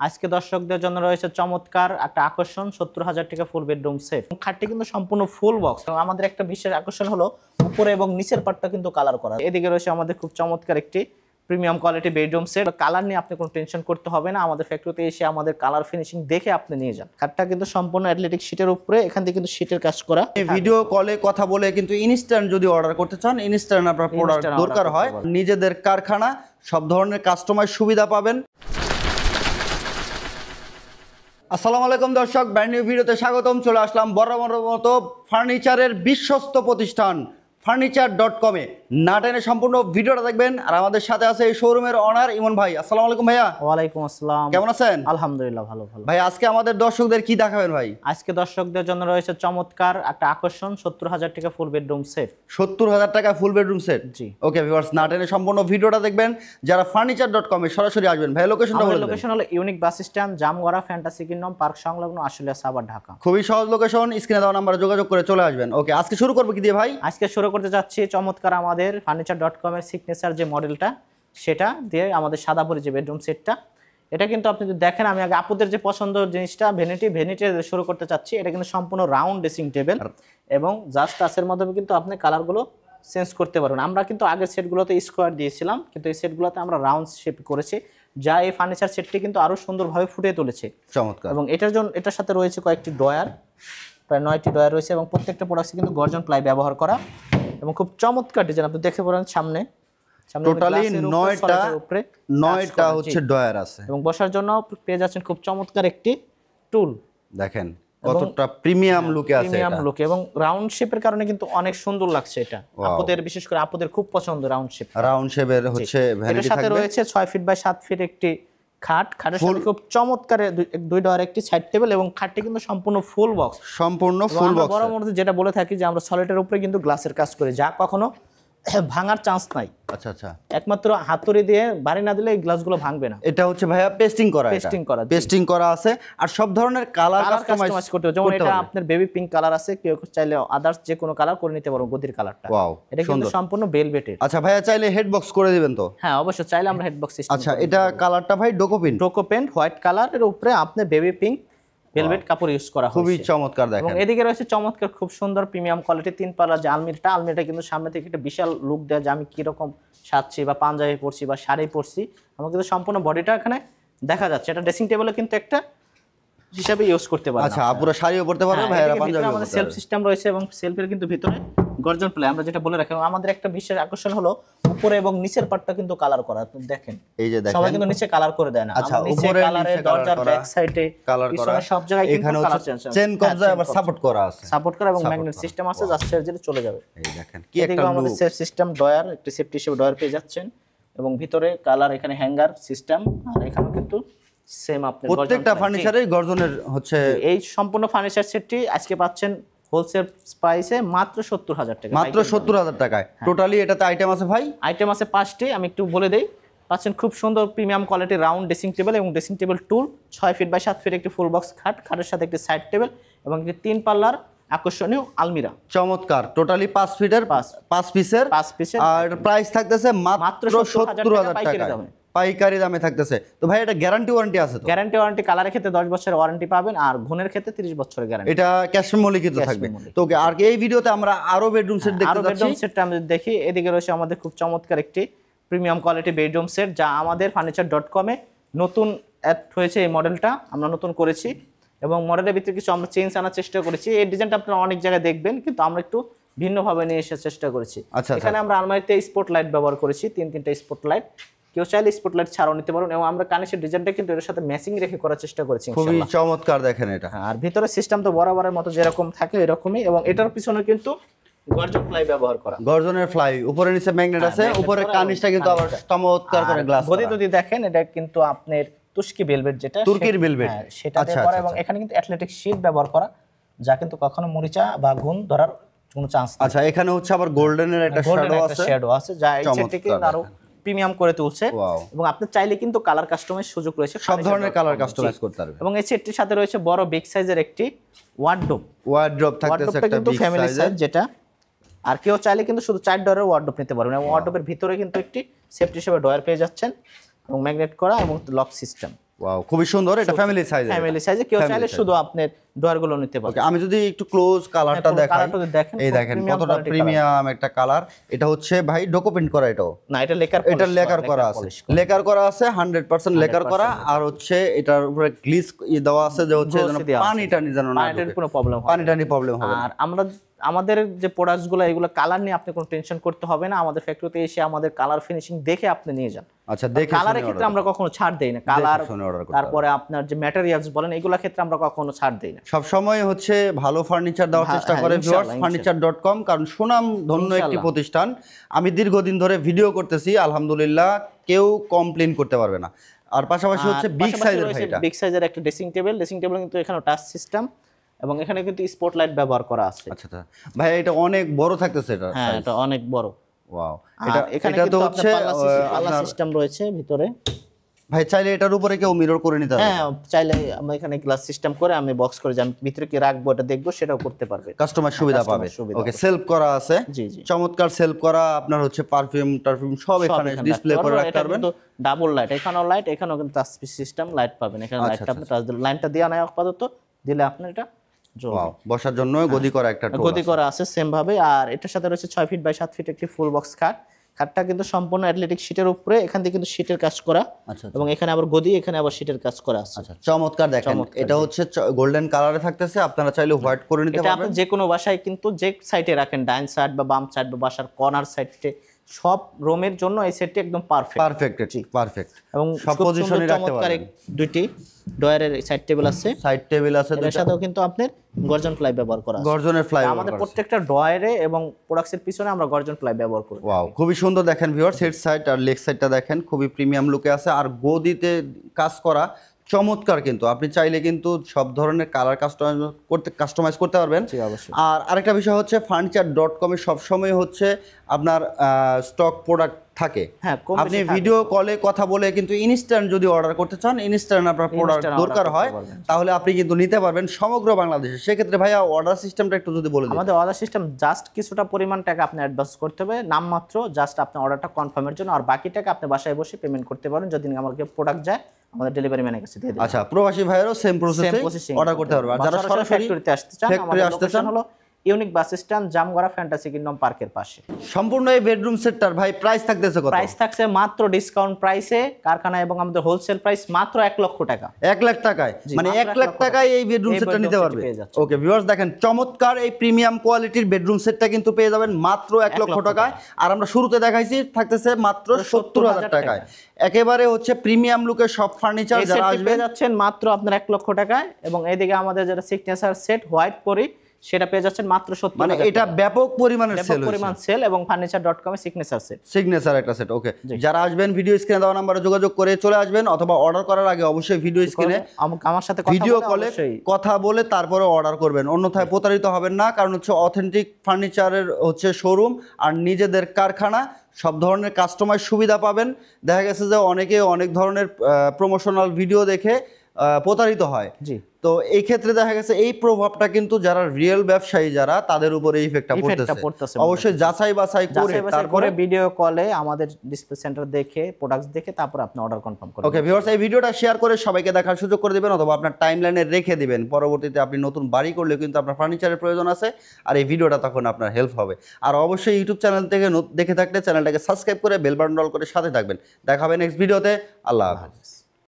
আজকে দর্শকদের জন্য রয়েছে চমৎকার একটা আকর্ষণ ৭০,০০০ টাকা ফুল বেডরুম সেট। খাটটি কিন্তু সম্পূর্ণ ফুল বক্স। আমাদের একটা বিশেষ আকর্ষণ হলো উপরে এবং নিচের পার্টটা কিন্তু কালার করা। এদিকে রয়েছে আমাদের খুব চমৎকার একটি premium quality bedroom set. Colour নিয়ে আপনি কোনো টেনশন করতে হবে না, আমাদের ফ্যাক্টরিতে এসে আমাদের কালার ফিনিশিং দেখে আপনি নিয়ে যান। খাটটা কিন্তু সম্পূর্ণ অ্যাথলেটিক শীটের উপরে, এখান থেকে কিন্তু শীটের কাজ করা। ভিডিও কলে কথা বলে কিন্তু ইনস্ট্যান্ট যদি অর্ডার করতে চান, ইনস্ট্যান্ট আপনার প্রোডাক্ট দরকার হয়, নিজেদের কারখানা সব ধরনের কাস্টমাইজ সুবিধা পাবেন। আসসালামু আলাইকুম দর্শক, ব্র্যান্ড নিউ ভিডিওতে স্বাগতম। চলে আসলাম বরাবরের মতো ফার্নিচারের বিশ্বস্ত প্রতিষ্ঠান furniture.com এ। না টেনে সম্পূর্ণ ভিডিওটা দেখবেন। আর আমাদের সাথে আছে এই শোরুমের অনার ইমন ভাই। আসসালামু আলাইকুম ভাইয়া। ওয়ালাইকুম আসসালাম। কেমন আছেন? আলহামদুলিল্লাহ, ভালো। ভাই আজকে আমাদের দর্শকদের কি দেখাবেন ভাই? আজকে দর্শকদের জন্য রয়েছে চমৎকার একটা আকর্ষণ ৭০,০০০ টাকা ফুল বেডরুম সেট। ৭০,০০০ টাকা ফুল বেডরুম সেট। জি ওকে ভিউয়ার্স, না টেনে সম্পূর্ণ ভিডিওটা দেখবেন। যারা furniture.com এ সরাসরি আসবেন, ভাই লোকেশনটা বলে দেন। লোকেশন হলো unique bus stand, Jamgora, fantasy kingdom park সংলগ্ন, আশুলিয়া, সাভার, ঢাকা। খুবই সহজ লোকেশন, স্ক্রিনে দেওয়া নাম্বারে যোগাযোগ করে চলে আসবেন। ওকে, আজকে শুরু করবো কি দিয়ে ভাই? আজকে শুরু করতে যাচ্ছি চমৎকার আমাদের furniture.com এর সিগনেচার যে মডেলটা, সেটা দিয়ে আমাদের সাদা পরি যে বেডরুম সেটটা। এটা কিন্তু আপনি যদি দেখেন, আমি আগে আপুদের যে পছন্দের জিনিসটা ভ্যানিটি শুরু করতে চাচ্ছি। এটা কিন্তু সম্পূর্ণ রাউন্ড ড্রেসিং টেবিল এবং জাস্ট টাচের মাধ্যমে কিন্তু আপনি কালারগুলো চেঞ্জ করতে পারবেন। আমরা কিন্তু আগের সেটগুলোতে স্কোয়ার দিয়েছিলাম, কিন্তু এই সেটগুলোতে আমরা রাউন্ড শেপ করেছি, যা এই ফার্নিচার সেটটি কিন্তু আরো সুন্দরভাবে ফুটিয়ে তুলেছে। চমৎকার। এবং এটার সাথে রয়েছে কয়েকটি ডয়ার, প্রায় 9টি ডয়ার রয়েছে এবং প্রত্যেকটা প্রোডাক্টে কিন্তু গর্জন প্লাই ব্যবহার করা এবং খুব চমৎকার ডিজাইন। আপনি দেখতে পারেন সামনে টোটালি 9টা হচ্ছে ডয়ার আছে এবং বসার জন্য পেয়ে যাচ্ছেন খুব চমৎকার একটি টুল। দেখেন কতটা প্রিমিয়াম লুকে আছে, প্রিমিয়াম লুকে এবং রাউন্ড শেপের কারণে কিন্তু অনেক সুন্দর লাগছে। এটা আপুদের, বিশেষ করে আপুদের খুব পছন্দ রাউন্ড শেপ। রাউন্ড শেপের হচ্ছে ভ্যানিটি থাকবে। এর সাথে রয়েছে 6 ফিট বাই 7 ফিট একটি খাটের সাথে খুব চমৎকার দুই ডয়ার একটি সাইড টেবিল এবং খাটটি কিন্তু সম্পূর্ণ ফুল বক্স। বড় মধ্যে যেটা বলে থাকি যে আমরা সলিডের উপরে কিন্তু গ্লাসের কাজ করি, যা কখনো ভাঙার চান্স নাই। আচ্ছা, একমাত্র হাতুড়ি দিয়ে বাড়ি না দিলে এই গ্লাসগুলো ভাঙবে না। এটা হচ্ছে ভাইয়া পেস্টিং করা আছে আর সব ধরনের কালার কাস্টমাইজ করতে হবে। যেমন এটা আপনার বেবি পিঙ্ক কালার আছে, কেউ চাইলে আদার্স যে কোনো কালার করে নিতে পারো, গদির কালারটা। এটা কিন্তু সম্পূর্ণ ভেলভেটের। আচ্ছা ভাইয়া, চাইলে হেড বক্স করে দিবেন তো? হ্যাঁ অবশ্যই, চাইলে আমরা হেড বক্স সিস্টেম। আচ্ছা, এটা কালারটা ভাই ডোকো পেইন্ট হোয়াইট কালারের উপরে আপনার বেবি পিঙ্ক ভেলভেট কাপড় ইউজ করা হয়েছে। খুবই চমৎকার দেখেন। এবং এদিকে রয়েছে চমৎকার খুব সুন্দর প্রিমিয়াম কোয়ালিটি 3 পাল্লা যে আলমিরাটা কিন্তু সামনে থেকে একটা বিশাল লুক দেয়, যে আমি কি রকম সাজছি বা পাঞ্জাবি পরছি বা শাড়ি পরছি, আমার কিন্তু সম্পূর্ণ বডিটা এখানে দেখা যাচ্ছে। এটা ড্রেসিং টেবিলে কিন্তু একটা হিসাবে ইউজ করতে পারেন। আচ্ছা, আপুরা শাড়িও পরতে পারবে, ভাইরা পাঞ্জাবি। আমাদের সেলফ সিস্টেম রয়েছে এবং সেলফের কিন্তু ভিতরে গর্জন প্লাই, আমরা যেটা বলে রাখি। আমাদের একটা বিশেষ আকর্ষণ হলো উপরে এবং নিচের পার্টটা কিন্তু কালার করা। আপনি দেখেন, এই যে দেখেন, সবাই কিন্তু নিচে কালার করে দেয় না। আচ্ছা, উপরে কালারে দরজার ব্যাক সাইডে কালার করা, সব জায়গায় কিন্তু কালার চেন কবজা আবার সাপোর্ট করা এবং ম্যাগনেট সিস্টেম আছে, জাস্ট চার্জে চলে যাবে। এই দেখেন কি একটা আমাদের সেফ সিস্টেম ডয়ার, একটি সেফটি হিসেবে ডয়ার পেয়ে যাচ্ছেন এবং ভিতরে কালার, এখানে হ্যাঙ্গার সিস্টেম, আর এখানে কিন্তু সেম আপনি প্রত্যেকটা ফার্নিচারে গর্জনের হচ্ছে। এই সম্পূর্ণ ফার্নিচার সেটটি আজকে পাচ্ছেন হোলসেল প্রাইসে মাত্র ৭০,০০০ টাকা। মাত্র ৭০,০০০ টাকায়। টোটালি এটাতে আইটেম আছে ভাই? আইটেম আছে 5টি, আমি একটু বলে দেই। পাচ্ছেন খুব সুন্দর premium quality round dressing table এবং dressing table stool, 6 feet by 7 feet একটি ফুল বক্স খাটের সাথে একটি সাইড টেবিল এবং একটি 3 পাল্লার আকর্ষণীয় আলমিরা। চমৎকার। টোটালি 5 ফিটের 5 পিসের আর প্রাইস থাকতেছে মাত্র ৭০,০০০ টাকা পাইকারি দামে থাকতেছে। তো ভাই এটা গ্যারান্টি ওয়ারেন্টি আছে তো? গ্যারান্টি ওয়ারেন্টি, কালারের ক্ষেত্রে 10 বছরের ওয়ারেন্টি পাবেন আর ঘুণের ক্ষেত্রে 30 বছরের গ্যারান্টি। এটা ক্যাশ মেমো লিখিত থাকবে। তো আর এই ভিডিওতে আমরা আরো বেডরুম সেট দেখতে যাচ্ছি। বেডরুম সেটটা আমরা দেখি। এদিকে রয়েছে আমাদের খুব চমৎকার একটি প্রিমিয়াম কোয়ালিটি বেডরুম সেট, যা আমাদের furniture.com এ নতুন অ্যাড হয়েছে। এই মডেলটা আমরা নতুন করেছি এবং মডেলের ভিতরে কিছু আমরা চেঞ্জ আনার চেষ্টা করেছি। এই ডিজাইনটা আপনারা অনেক জায়গায় দেখবেন, কিন্তু আমরা একটু ভিন্নভাবে নিয়ে আসার চেষ্টা করেছি। এখানে আমরা আলমারিতে স্পটলাইট ব্যবহার করেছি, 3টা স্পটলাইট। কেউ চাইলে স্পটলাইট ছাড়াও নিতে পারেন এবং আমরা কানেশের ডিজাইনটা কিন্তু এর সাথে ম্যাচিং রেখে করার চেষ্টা করেছি। খুবই চমৎকার দেখেন এটা। আর ভিতরে সিস্টেম তো বরাবরের মতো যেরকম থাকে এরকমই এবং এটার পিছনে কিন্তু গর্জন প্লাই ব্যবহার করা। গর্জনের ফ্লাই, উপরে নিচে ম্যাগনেট আছে, উপরে কানিশটা কিন্তু আবার চমৎকার করে গ্লাস। যদি দেখেন, এটা কিন্তু আপনার তুর্কি ভেলভেট, যেটা তুর্কির ভেলভেট, সেটা দিয়ে করা এবং এখানে কিন্তু অ্যাথলেটিক শীট ব্যবহার করা, যা কিন্তু কখনো মরিচা বা ঘুণ ধরার কোনো চান্স নেই। আচ্ছা, এখানে হচ্ছে আবার গোল্ডেনের একটা শ্যাডো আছে, যা এই সেটটিকে আরো প্রিমিয়াম করে তুলছে এবং আপনি চাইলে কিন্তু কালার কাস্টমাইজ সুযোগ রয়েছে, সব ধরনের কালার কাস্টমাইজ করতে পারবেন। এবং এই সেটটির সাথে রয়েছে বড় বিগ সাইজের একটি ওয়ার্ডরোব থাকতেছে, একটা কিন্তু ফ্যামিলি সাইজ, যেটা আর কেউ চাইলে কিন্তু শুধু 4 ডয়ারের ওয়ার্ডরোব নিতে পারবেন এবং ওয়ার্ডরোবের ভিতরে কিন্তু একটি সেফটি হিসেবে ডয়ার পেয়ে যাচ্ছেন এবং ম্যাগনেট করা এবং লক সিস্টেম। ওয়াও, খুবই সুন্দর। এটা ফ্যামিলি সাইজ, ফ্যামিলি সাইজে কেউ চাইলে শুধু আপনার ডয়ারগুলো নিতে পারবে। ওকে, আমি যদি একটু ক্লোজ কালারটা দেখাই, এই দেখেন কতটা প্রিমিয়াম একটা কালার। এটা হচ্ছে ভাই ডোকো প্রিন্ট করা, এটাও না, এটা লেকার, এটা লেকার করা আছে, লেকার করা আছে 100% লেকার করা। আর হচ্ছে এটার উপরে গ্লিস দেওয়া আছে যে হচ্ছে যেন পানি টানি যেন না ঢোকে, কোনো প্রবলেম হবে, পানি টানি প্রবলেম হবে। আর আমাদের যে প্রোডাক্টসগুলো এগুলো কালার নিয়ে আপনি কোনো টেনশন করতে হবে না। আমাদের ফ্যাক্টরিতে এসে আমাদের কালার ফিনিশিং দেখে আপনি নিয়ে যান। আচ্ছা, দেখে কালারের ক্ষেত্রে আমরা কখনো ছাড় দেই না। কালার, তারপরে আপনার যে ম্যাটেরিয়ালস বলেন, এগুলোর ক্ষেত্রে আমরা কখনো ছাড় দেই না। সব সময় হচ্ছে ভালো ফার্নিচার দেওয়ার চেষ্টা করে ভিউয়ার্স furniture.com, কারণ সুনাম ধন্য একটি প্রতিষ্ঠান। আমি দীর্ঘদিন ধরে ভিডিও করতেছি, আলহামদুলিল্লাহ কেউ কমপ্লেইন করতে পারবে না। আর পাশাপাশি হচ্ছে বিগ সাইজের, এটা বিগ সাইজের একটা ড্রেসিং টেবিল কিন্তু এখানে টাচ সিস্টেম এবং এখানে কিন্তু স্পটলাইট ব্যবহার করা আছে। আচ্ছা আচ্ছা ভাই, এটা অনেক বড় থাকতেছে, এটা হ্যাঁ, এটা অনেক বড়। ওয়াও, এখানে তো হচ্ছে পাল্লা সিস্টেম রয়েছে ভিতরে। ভাই চাইলে এটার উপরে কেউ মিরর করে নিতে পারবে। হ্যাঁ, চাইলে আমরা এখানে গ্লাস সিস্টেম করে আমি বক্স করে যে আমি ভিতরে কি রাখবো এটা দেখবো, সেটাও করতে পারবে, কাস্টমার সুবিধা পাবে। ওকে, সেলফ করা আছে, জি জি, চমৎকার সেলফ করা। আপনার হচ্ছে পারফিউম সব এখানে ডিসপ্লে করে রাখতে পারবেন। ডাবল লাইট, এখানেও লাইট, এখানেও কিন্তু টাচ সিস্টেম লাইট পাবেন। এখানে লাইটটা আপনি টাচ দিলে, লাইনটা দেওয়া নাই আপাতত, দিলে আপনি এটা ওয়াও, বসার জন্য গদি করা একটা টোল গদি করা আছে সেম ভাবে। আর এটার সাথে রয়েছে 6 ফিট বাই 7 ফিট একটি ফুল বক্স খাট। খাটটা কিন্তু সম্পূর্ণ অ্যাথলেটিক শীটের উপরে, এখান থেকে কিন্তু শীটের কাজ করা। আচ্ছা, এবং এখানে আবার গদি, এখানে আবার শীটের কাজ করা আছে। আচ্ছা, চমৎকার। দেখেন এটা হচ্ছে গোল্ডেন কালারে থাকতেছে, আপনারা চাইলে হোয়াইট করে নিতে এটা পারবেন। আপনি যে কোনো বাসায় কিন্তু যে সাইডে রাখেন, ডাইন সাইড বা বাম সাইড বা বাসার কর্নার সাইডে, সব রুমের জন্য এই সেটটি একদম পারফেক্ট। পারফেক্ট এবং সব পজিশনে রাখতে পারবেন। দুইটি ডয়ারের সাইড টেবিল আছে, এর সাথেও কিন্তু আপনার গর্জন প্লাই ব্যবহার করা আছে। গর্জনের প্লাই আমাদের প্রত্যেকটা ডয়ারে এবং প্রোডাক্টসের পিছনে আমরা গর্জন প্লাই ব্যবহার করি। ওয়াও, খুবই সুন্দর। দেখেন ভিউয়ার্স, হেড সাইড আর লেগ সাইডটা দেখেন, খুবই প্রিমিয়াম লুকে আছে। আর গদিতে কাজ করা চমৎকার। কিন্তু আপনি চাইলে কিন্তু সব ধরনের কালার কাস্টমাইজ করতে পারবেন। আর আরেকটা বিষয় হচ্ছে furniture.com এ সবসময় হচ্ছে আপনার স্টক প্রোডাক্ট থাকে। হ্যাঁ, আপনি ভিডিও কলে কথা বলে কিন্তু ইনস্ট্যান্ট যদি অর্ডার করতে চান, ইনস্ট্যান্ট আপনার প্রোডাক্ট দরকার হয়, তাহলে আপনি কিন্তু নিতে পারবেন সমগ্র বাংলাদেশে। সেক্ষেত্রে ভাইয়া অর্ডার সিস্টেমটা একটু যদি বলে দিন। আমাদের অর্ডার সিস্টেম জাস্ট কিছুটা পরিমাণ টাকা আপনি অ্যাডভান্স করতে হবে, নামমাত্র, জাস্ট আপনি অর্ডারটা কনফার্মের জন্য। আর বাকি টাকা আপনি বাসায় বসে পেমেন্ট করতে পারেন। যদি আমাকে প্রোডাক্ট যায়, আমাদের ডেলিভারি ম্যানের কাছে দিয়ে দিন। আচ্ছা, প্রবাসী ভাইয়েরও সেম প্রসেসে অর্ডার করতে পারবে। আর যারা সরাসরি ফ্যাক্টরিতে আসতে চান, আমাদের লোকেশন হলো unique bus stand, Jamgora, fantasy kingdom পার্কের পাশে। সম্পূর্ণ এই বেডরুম সেটটার ভাই প্রাইস থাকতেছে কত? প্রাইস থাকছে মাত্র ডিসকাউন্ট প্রাইসে, কারখানা এবং আমাদের হোলসেল প্রাইস মাত্র 1 লক্ষ টাকা। 1 লাখ টাকায়, মানে 1 লাখ টাকায় এই বেডরুম সেটটা নিতে পারবে। ওকে ভিউয়ার্স, দেখেন চমৎকার এই প্রিমিয়াম কোয়ালিটির বেডরুম সেটটা কিন্তু পেয়ে যাবেন মাত্র 1 লক্ষ টাকায়। আর আমরা শুরুতে দেখাইছি থাকতেছে মাত্র 70,000 টাকায়। একেবারে হচ্ছে প্রিমিয়াম লুকের সব ফার্নিচার যারা আসবে পেয়ে যাচ্ছেন মাত্র আপনার 1 লক্ষ টাকায়। এবং এইদিকে আমাদের যেটা সিগনেচার সেট হোয়াইট পরি, সেটা পেয়ে যাচ্ছেন মাত্র 70,000। মানে এটা ব্যাপক পরিমাণের সেল এবং furniture.com এর সিগনেচার একটা সেট। ওকে, যারা আসবেন ভিডিও স্ক্রিনে দেওয়া নম্বরে যোগাযোগ করে চলে আসবেন, অথবা অর্ডার করার আগে অবশ্যই ভিডিও স্ক্রিনে আমার সাথে ভিডিও কলে কথা বলে তারপরে অর্ডার করবেন। অন্যথায় প্রতারিত হবেন না, কারণ হচ্ছে অথেন্টিক ফার্নিচারের হচ্ছে শোরুম আর নিজেদের কারখানা, সব ধরনের কাস্টমাইজ সুবিধা পাবেন। দেখা গেছে যে অনেকে অনেক ধরনের প্রমোশনাল ভিডিও দেখে প্রতারিত হয়। জি, তো এই ক্ষেত্রে দেখা গেছে এই প্রভাবটা কিন্তু যারা রিয়েল ব্যবসায়ী যারা, তাদের উপরে এই ইফেক্টটা পড়তেছে। অবশ্যই যাচাই বাছাই করে তারপরে ভিডিও কলে আমাদের ডিসপ্লে সেন্টার দেখে, প্রোডাক্টস দেখে, তারপর আপনি অর্ডার কনফার্ম করবেন। ওকে ভিউয়ার্স, এই ভিডিওটা শেয়ার করে সবাইকে দেখার সুযোগ করে দিবেন, অথবা আপনার টাইমলাইনে রেখে দিবেন। পরবর্তীতে আপনি নতুন বাড়ি করলে কিন্তু আপনার ফার্নিচারের প্রয়োজন আছে, আর এই ভিডিওটা তখন আপনার হেল্প হবে। আর অবশ্যই ইউটিউব চ্যানেল থেকে দেখে থাকলে চ্যানেলটাকে সাবস্ক্রাইব করে বেল বাটন অল করে সাথে থাকবেন। দেখা হবে নেক্সট ভিডিওতে। আল্লাহ হাফেজ।